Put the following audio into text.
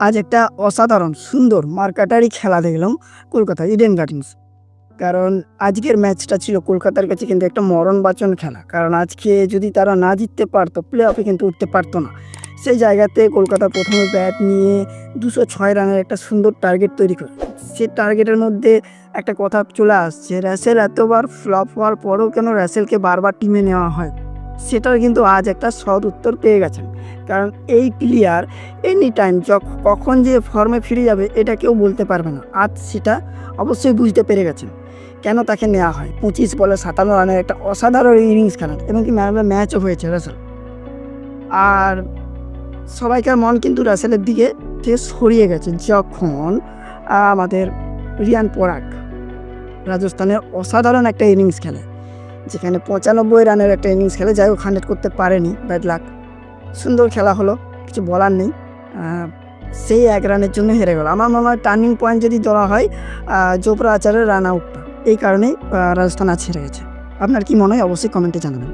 আজ একটা অসাধারণ সুন্দর মার্কাটারি খেলা দেখলাম কলকাতা ইডেন গার্ডেন্স। কারণ আজকের ম্যাচটা ছিল কলকাতার কাছে কিন্তু একটা মরণবাচন খেলা। কারণ আজকে যদি তারা না জিততে পারতো প্লে অফে কিন্তু উঠতে পারতো না। সেই জায়গাতে কলকাতা প্রথমে ব্যাট নিয়ে 206 রানের একটা সুন্দর টার্গেট তৈরি করে। সে টার্গেটের মধ্যে একটা কথা চলে আসছে, র্যাসেল এতবার ফ্লপ হওয়ার পরেও কেন র্যাসেলকে বারবার টিমে নেওয়া হয়, সেটার কিন্তু আজ একটা সৎ উত্তর পেয়ে গেছেন। কারণ এই প্লেয়ার এনি টাইম কখন যে ফর্মে ফিরে যাবে এটা কেউ বলতে পারবে না। আজ সেটা অবশ্যই বুঝতে পেরে গেছেন কেন তাকে নেওয়া হয়। 25 বলে 57 রানের একটা অসাধারণ ইনিংস খেলেন এবং কি ম্যান অফ দ্য ম্যাচও হয়েছে রাসেল। আর সবাইকার মন কিন্তু রাসেলের দিকে থেকে সরিয়ে গেছে যখন আমাদের রিয়ান পরাগ রাজস্থানের অসাধারণ একটা ইনিংস খেলে, যেখানে 95 রানের একটা ইনিংস খেলে, যাই হোক 100 করতে পারেনি, ব্যাড লাক। সুন্দর খেলা হলো, কিছু বলার নেই। সেই 1 রানের জন্য হেরে গেল। আমার মনে হয় টার্নিং পয়েন্ট যদি ধরা হয় জোফরা আর্চারের রান আউটটা, এই কারণেই রাজস্থান আজ হেরে গেছে। আপনার কি মনে হয় অবশ্যই কমেন্টে জানাবেন।